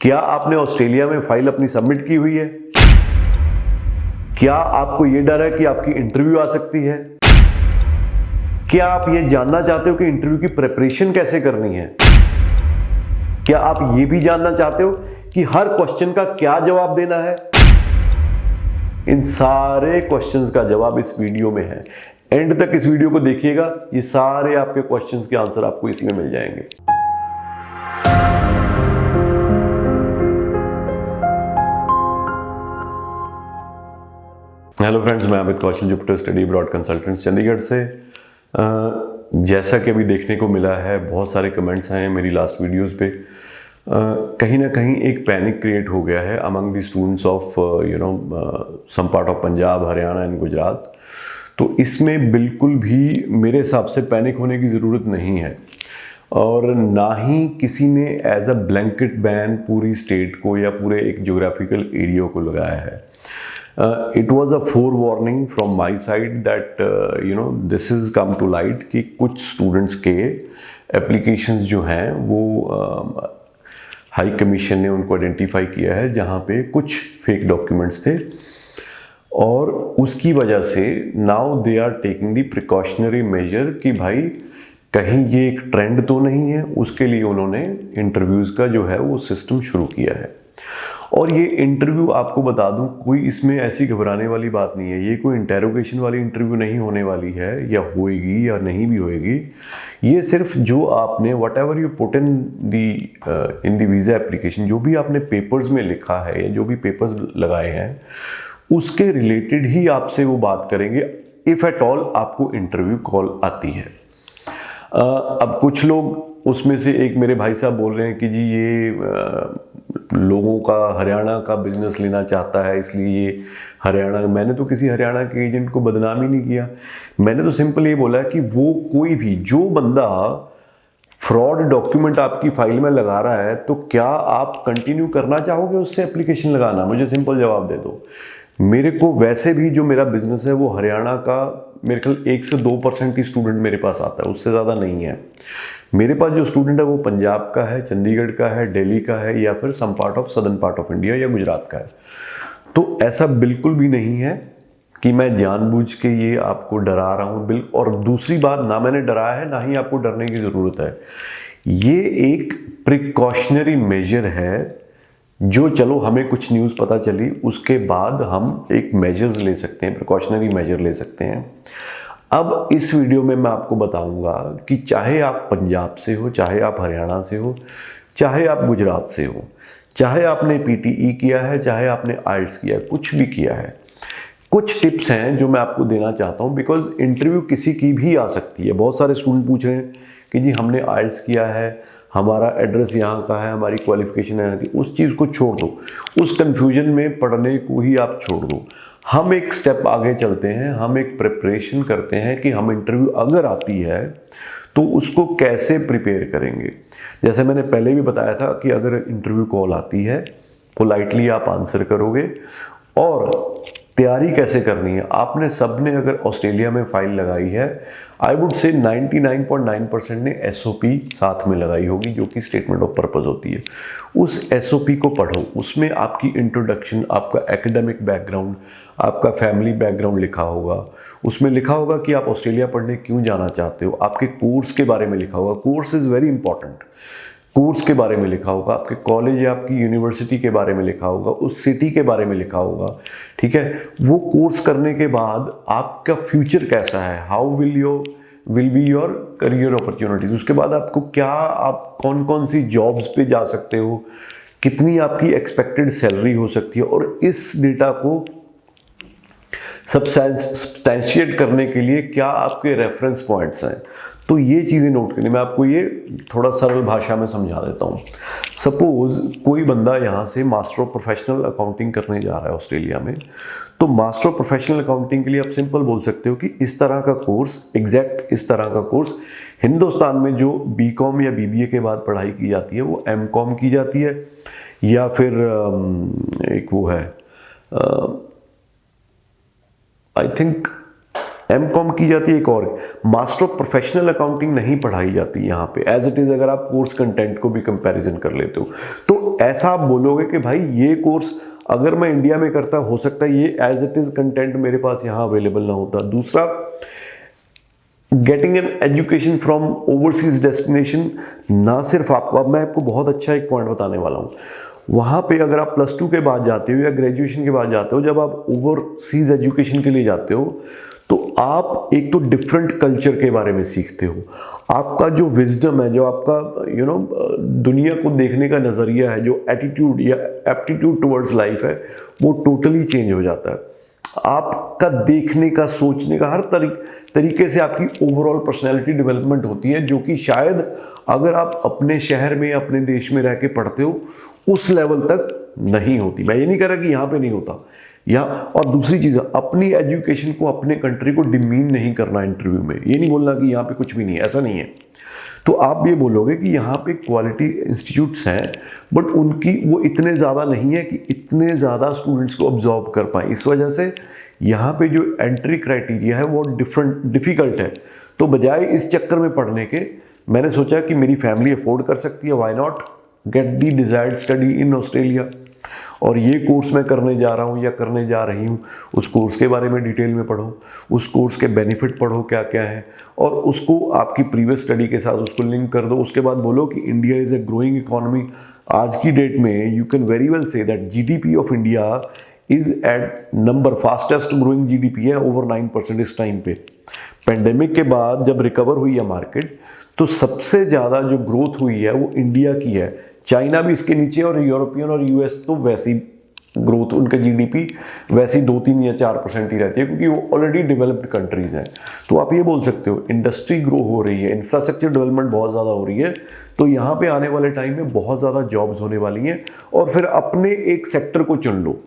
क्या आपने ऑस्ट्रेलिया में फाइल अपनी सबमिट की हुई है? क्या आपको यह डर है कि आपकी इंटरव्यू आ सकती है? क्या आप यह जानना चाहते हो कि इंटरव्यू की प्रिपरेशन कैसे करनी है? क्या आप यह भी जानना चाहते हो कि हर क्वेश्चन का क्या जवाब देना है? इन सारे क्वेश्चंस का जवाब इस वीडियो में है। एंड तक इस वीडियो को देखिएगा, ये सारे आपके क्वेश्चंस के आंसर आपको इसी में मिल जाएंगे। हेलो फ्रेंड्स, मैं Amit Kaushal, Jupiter study abroad consultants Chandigarh से। जैसा कि अभी देखने को मिला है, बहुत सारे कमेंट्स आए हैं मेरी लास्ट वीडियोस पे। कहीं ना कहीं एक पैनिक क्रिएट हो गया है among the students of some part of Punjab, Haryana and Gujarat. तो इसमें बिल्कुल भी मेरे हिसाब से पैनिक होने की ज़रूरत नहीं है, और ना ही किसी ने एज अ ब्लैंकेट बैन पूरी स्टेट को या पूरे एक ज्योग्राफिकल एरिया को लगाया है। It was a forewarning from my side that this has come to light कि कुछ स्टूडेंट्स के एप्लीकेशंस जो हैं वो हाई कमीशन ने उनको आइडेंटिफाई किया है जहाँ पे कुछ फेक डॉक्यूमेंट्स थे, और उसकी वजह से now they are taking the precautionary measure कि भाई कहीं ये एक ट्रेंड तो नहीं है। उसके लिए उन्होंने इंटरव्यूज़ का जो है वो सिस्टम शुरू किया है। और ये इंटरव्यू, आपको बता दूं, कोई इसमें ऐसी घबराने वाली बात नहीं है। ये कोई इंटेरोगेशन वाली इंटरव्यू नहीं होने वाली है, या होएगी या नहीं भी होएगी। ये सिर्फ जो आपने what ever you put in the visa application, जो भी आपने पेपर्स में लिखा है या जो भी पेपर्स लगाए हैं, उसके रिलेटेड ही आपसे वो बात करेंगे इफ़ एट ऑल आपको इंटरव्यू कॉल आती है। अब कुछ लोग उसमें से, एक मेरे भाई साहब बोल रहे हैं कि जी ये लोगों का हरियाणा का बिजनेस लेना चाहता है, इसलिए ये हरियाणा। मैंने तो किसी हरियाणा के एजेंट को बदनाम ही नहीं किया। मैंने तो सिंपल ये बोला है कि वो कोई भी जो बंदा फ्रॉड डॉक्यूमेंट आपकी फाइल में लगा रहा है, तो क्या आप कंटिन्यू करना चाहोगे उससे एप्लीकेशन लगाना? मुझे सिंपल जवाब दे दो। मेरे को वैसे भी जो मेरा बिजनेस है वो हरियाणा का, मेरे ख्याल 1 से 2% ही स्टूडेंट मेरे पास आता है, उससे ज़्यादा नहीं है। मेरे पास जो स्टूडेंट है वो पंजाब का है, चंडीगढ़ का है, दिल्ली का है, या फिर some part of southern part of India या गुजरात का है। तो ऐसा बिल्कुल भी नहीं है कि मैं जानबूझ के ये आपको डरा रहा हूँ। बिल्कुल। और दूसरी बात, ना मैंने डराया है, ना ही आपको डरने की ज़रूरत है। ये एक प्रिकॉशनरी मेजर है जो, चलो हमें कुछ न्यूज़ पता चली, उसके बाद हम एक मेजर्स ले सकते हैं, प्रिकॉशनरी मेजर ले सकते हैं। अब इस वीडियो में मैं आपको बताऊंगा कि चाहे आप पंजाब से हो, चाहे आप हरियाणा से हो, चाहे आप गुजरात से हो, चाहे आपने पीटीई किया है, चाहे आपने आइल्ट्स किया है, कुछ भी किया है, कुछ टिप्स हैं जो मैं आपको देना चाहता हूं। बिकॉज इंटरव्यू किसी की भी आ सकती है। बहुत सारे स्टूडेंट पूछ रहे हैं कि जी हमने आइल्ट्स किया है, हमारा एड्रेस यहाँ का है, हमारी क्वालिफिकेशन है यहाँ की। उस चीज़ को छोड़ दो, उस कन्फ्यूजन में पढ़ने को ही आप छोड़ दो। हम एक स्टेप आगे चलते हैं, हम एक प्रिपरेशन करते हैं कि हम इंटरव्यू अगर आती है तो उसको कैसे प्रिपेयर करेंगे। जैसे मैंने पहले भी बताया था कि अगर इंटरव्यू कॉल आती है, पोलाइटली आप आंसर करोगे। और तैयारी कैसे करनी है, आपने सबने अगर ऑस्ट्रेलिया में फाइल लगाई है, आई वुड से 99.9% ने एसओपी साथ में लगाई होगी, जो कि स्टेटमेंट ऑफ पर्पस होती है। उस एसओपी को पढ़ो, उसमें आपकी इंट्रोडक्शन, आपका एकेडमिक बैकग्राउंड, आपका फैमिली बैकग्राउंड लिखा होगा। उसमें लिखा होगा कि आप ऑस्ट्रेलिया पढ़ने क्यों जाना चाहते हो, आपके कोर्स के बारे में लिखा होगा। Course is very important. Course के बारे में लिखा होगा, आपके कॉलेज या आपकी यूनिवर्सिटी के बारे में लिखा होगा, उस सिटी के बारे में लिखा होगा। ठीक है, वो कोर्स करने के बाद आपका फ्यूचर कैसा है, how will be your career opportunities. उसके बाद आपको क्या, आप कौन कौन सी जॉब्स पे जा सकते हो, कितनी आपकी एक्सपेक्टेड सैलरी हो सकती है, और इस डेटा को सब्सटैंशिएट करने के लिए क्या आपके रेफरेंस पॉइंट्स हैं। तो ये चीज़ें नोट करनी। मैं आपको ये थोड़ा सरल भाषा में समझा देता हूँ। सपोज कोई बंदा यहाँ से मास्टर ऑफ प्रोफेशनल अकाउंटिंग करने जा रहा है ऑस्ट्रेलिया में, तो मास्टर ऑफ प्रोफेशनल अकाउंटिंग के लिए आप सिंपल बोल सकते हो कि इस तरह का कोर्स, एग्जैक्ट इस तरह का कोर्स हिंदुस्तान में जो बीकॉम या बीबीए के बाद पढ़ाई की जाती है वो एमकॉम की जाती है, या फिर एक वो है, आई थिंक एमकॉम की जाती है एक और, मास्टर ऑफ प्रोफेशनल अकाउंटिंग नहीं पढ़ाई जाती यहाँ पे एज इट इज़। अगर आप कोर्स कंटेंट को भी कंपैरिजन कर लेते हो तो ऐसा आप बोलोगे कि भाई ये कोर्स अगर मैं इंडिया में करता, हो सकता है ये एज इट इज़ कंटेंट मेरे पास यहाँ अवेलेबल ना होता। दूसरा, getting an education from overseas destination, ना सिर्फ आपको, अब मैं आपको बहुत अच्छा एक पॉइंट बताने वाला हूँ। वहाँ पे अगर आप +2 के बाद जाते हो या ग्रेजुएशन के बाद जाते हो, जब आप ओवरसीज एजुकेशन के लिए जाते हो तो आप एक तो डिफरेंट कल्चर के बारे में सीखते हो। आपका जो विजडम है, जो आपका दुनिया को देखने का नज़रिया है, जो एटीट्यूड या एप्टीट्यूड टुवर्ड्स लाइफ है, वो टोटली चेंज हो जाता है। आपका देखने का, सोचने का हर तरीके से आपकी ओवरऑल पर्सनैलिटी डेवलपमेंट होती है, जो कि शायद अगर आप अपने शहर में, अपने देश में रह के पढ़ते हो उस लेवल तक नहीं होती। मैं ये नहीं कह रहा कि यहाँ पे नहीं होता यहाँ। और दूसरी चीज़, अपनी एजुकेशन को, अपने कंट्री को डिमीन नहीं करना इंटरव्यू में। ये नहीं बोलना कि यहाँ पे कुछ भी नहीं है, ऐसा नहीं है। तो आप ये बोलोगे कि यहाँ पे क्वालिटी इंस्टीट्यूट्स हैं, बट उनकी वो इतने ज़्यादा नहीं है कि इतने ज़्यादा स्टूडेंट्स को ऑब्जॉर्व कर पाएँ। इस वजह से यहाँ पे जो एंट्री क्राइटेरिया है वो डिफ़िकल्ट है। तो बजाय इस चक्कर में पढ़ने के, मैंने सोचा कि मेरी फैमिली अफोर्ड कर सकती है, why not get the desired study in Australia. और ये कोर्स मैं करने जा रहा हूँ या करने जा रही हूँ, उस कोर्स के बारे में डिटेल में पढ़ो, उस कोर्स के बेनिफिट पढ़ो क्या क्या है, और उसको आपकी प्रीवियस स्टडी के साथ उसको लिंक कर दो। उसके बाद बोलो कि India is a growing economy. आज की डेट में you can very well say that GDP of India is at number, fastest growing GDP है, ओवर 9% इस टाइम पे। पेंडेमिक के बाद जब रिकवर हुई है मार्केट, तो सबसे ज़्यादा जो ग्रोथ हुई है वो इंडिया की है। चाइना भी इसके नीचे, और यूरोपियन और यूएस तो वैसी ग्रोथ, उनका जीडीपी वैसे ही 2-3 या 4% ही रहती है, क्योंकि वो ऑलरेडी डेवलप्ड कंट्रीज़ हैं। तो आप ये बोल सकते हो इंडस्ट्री ग्रो हो रही है, इंफ्रास्ट्रक्चर डेवलपमेंट बहुत ज़्यादा हो रही है, तो यहाँ पे आने वाले टाइम में बहुत ज़्यादा जॉब्स होने वाली हैं। और फिर अपने एक सेक्टर को चुन लो।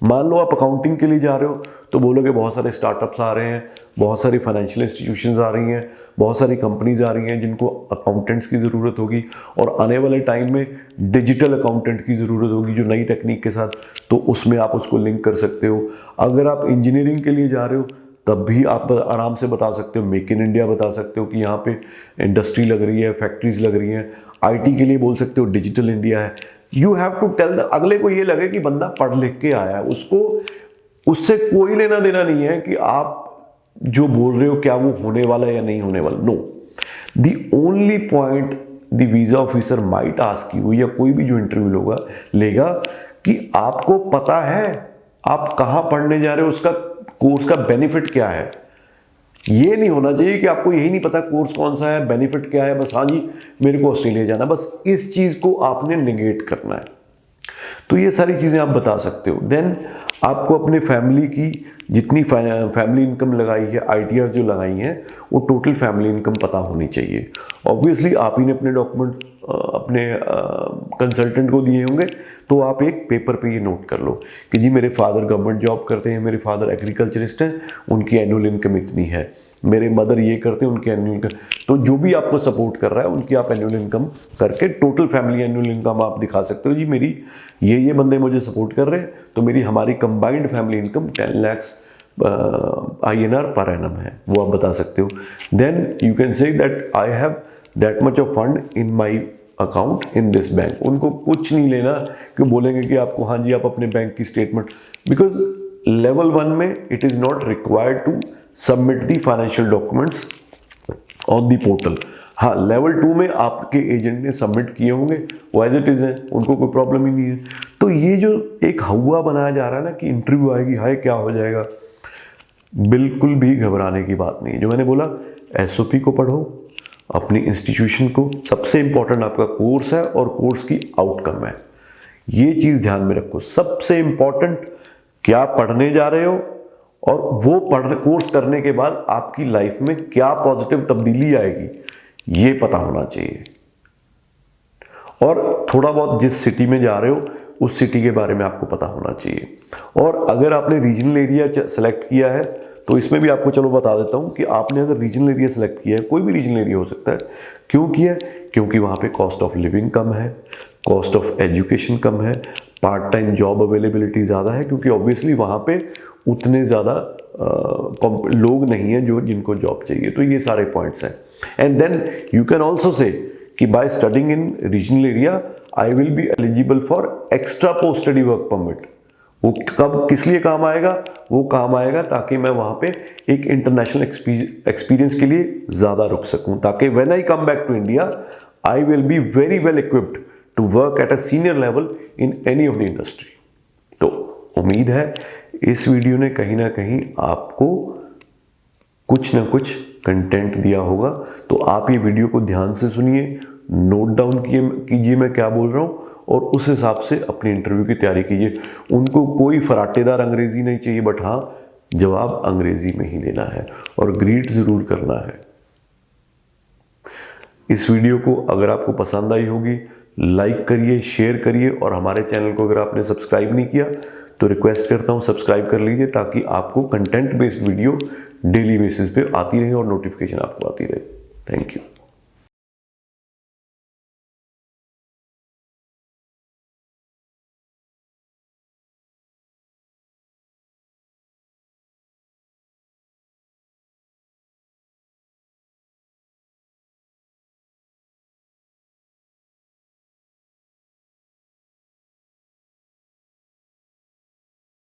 मान लो आप अकाउंटिंग के लिए जा रहे हो, तो बोलोगे बहुत सारे स्टार्टअप्स आ रहे हैं, बहुत सारी फाइनेंशियल इंस्टीट्यूशंस आ रही हैं, बहुत सारी कंपनीज आ रही हैं जिनको अकाउंटेंट्स की ज़रूरत होगी, और आने वाले टाइम में डिजिटल अकाउंटेंट की ज़रूरत होगी जो नई टेक्निक के साथ, तो उसमें आप उसको लिंक कर सकते हो। अगर आप इंजीनियरिंग के लिए जा रहे हो, तब भी आप आराम से बता सकते हो, मेक इन इंडिया बता सकते हो कि यहाँ पे इंडस्ट्री लग रही है, फैक्ट्रीज लग रही हैं। आईटी के लिए बोल सकते हो डिजिटल इंडिया है। यू हैव टू टेल अगले को ये लगे कि बंदा पढ़ लिख के आया है, उसको उससे कोई लेना देना नहीं है कि आप जो बोल रहे हो क्या वो होने वाला है या नहीं होने वाला। No, the only point the visa officer might ask you, या कोई भी जो इंटरव्यू लेगा कि आपको पता है आप कहाँ पढ़ने जा रहे हो, उसका कोर्स का बेनिफिट क्या है। ये नहीं होना चाहिए कि आपको यही नहीं पता कोर्स कौन सा है, बेनिफिट क्या है, बस हाँ जी मेरे को ऑस्ट्रेलिया जाना, बस इस चीज़ को आपने नेगेट करना है। तो ये सारी चीज़ें आप बता सकते हो। देन आपको अपने फैमिली की जितनी फैमिली इनकम लगाई है, आईटीआर जो लगाई हैं, वो टोटल फैमिली इनकम पता होनी चाहिए। ऑब्वियसली आप ही ने अपने डॉक्यूमेंट अपने कंसल्टेंट को दिए होंगे, तो आप एक पेपर पे ये नोट कर लो कि जी मेरे फादर गवर्नमेंट जॉब करते हैं, मेरे फादर एग्रीकल्चरिस्ट हैं, उनकी एनुअल इनकम इतनी है, मेरे मदर ये करते हैं, उनकी एनुअल इनकम, तो जो भी आपको सपोर्ट कर रहा है उनकी आप एनुअल इनकम करके टोटल फैमिली एनुअल इनकम आप दिखा सकते हो। जी मेरी ये बंदे मुझे सपोर्ट कर रहे हैं, तो मेरी हमारी combined family income 10 lakh INR per annum है, वो आप बता सकते हो। Then you can say that I have that much of fund in my account in this bank. उनको कुछ नहीं लेना कि बोलेंगे कि आपको हाँ जी आप अपने बैंक की स्टेटमेंट, बिकॉज लेवल 1 में it is not required to submit the financial documents on the portal. हाँ, लेवल 2 में आपके एजेंट ने सबमिट किए होंगे, वो एज इट इज़ है, उनको कोई प्रॉब्लम ही नहीं है। तो ये जो एक हवा बनाया जा रहा है ना कि इंटरव्यू आएगी, हाय क्या हो जाएगा, बिल्कुल भी घबराने की बात नहीं है। जो मैंने बोला, SOP को पढ़ो, अपनी इंस्टीट्यूशन को, सबसे इंपॉर्टेंट आपका कोर्स है और कोर्स की आउटकम है, ये चीज़ ध्यान में रखो। सबसे इंपॉर्टेंट क्या पढ़ने जा रहे हो, और वो कोर्स करने के बाद आपकी लाइफ में क्या पॉजिटिव तब्दीली आएगी, ये पता होना चाहिए। और थोड़ा बहुत जिस सिटी में जा रहे हो उस सिटी के बारे में आपको पता होना चाहिए। और अगर आपने रीजनल एरिया सेलेक्ट किया है, तो इसमें भी आपको चलो बता देता हूँ कि आपने अगर रीजनल एरिया सेलेक्ट किया है, कोई भी रीजनल एरिया हो सकता है, क्यों किया? क्योंकि वहाँ पे कॉस्ट ऑफ लिविंग कम है, कॉस्ट ऑफ एजुकेशन कम है, पार्ट टाइम जॉब अवेलेबिलिटी ज़्यादा है, क्योंकि ऑब्वियसली वहाँ पे उतने ज़्यादा लोग नहीं हैं जो जिनको जॉब चाहिए। तो ये सारे पॉइंट्स हैं। And then you can also say कि by studying in regional area I will be eligible for extra post study work permit. वो कब किस लिए काम आएगा? वो काम आएगा ताकि मैं वहाँ पे एक इंटरनेशनल एक्सपीरियंस के लिए ज़्यादा रुक सकूँ, ताकि when I come back to India I will be very well equipped to work at a senior level in any of the industry. तो उम्मीद है इस वीडियो ने कहीं ना कहीं आपको कुछ ना कुछ कंटेंट दिया होगा। तो आप ये वीडियो को ध्यान से सुनिए, नोट डाउन कीजिए मैं क्या बोल रहा हूँ, और उस हिसाब से अपनी इंटरव्यू की तैयारी कीजिए। उनको कोई फराटेदार अंग्रेजी नहीं चाहिए, बट हाँ जवाब अंग्रेजी में ही देना है और ग्रीट ज़रूर करना है। इस वीडियो को अगर आपको पसंद आई होगी लाइक करिए, शेयर करिए, और हमारे चैनल को अगर आपने सब्सक्राइब नहीं किया तो रिक्वेस्ट करता हूँ सब्सक्राइब कर लीजिए, ताकि आपको content based video daily basis पे आती रहे और नोटिफिकेशन आपको आती रहे। Thank you.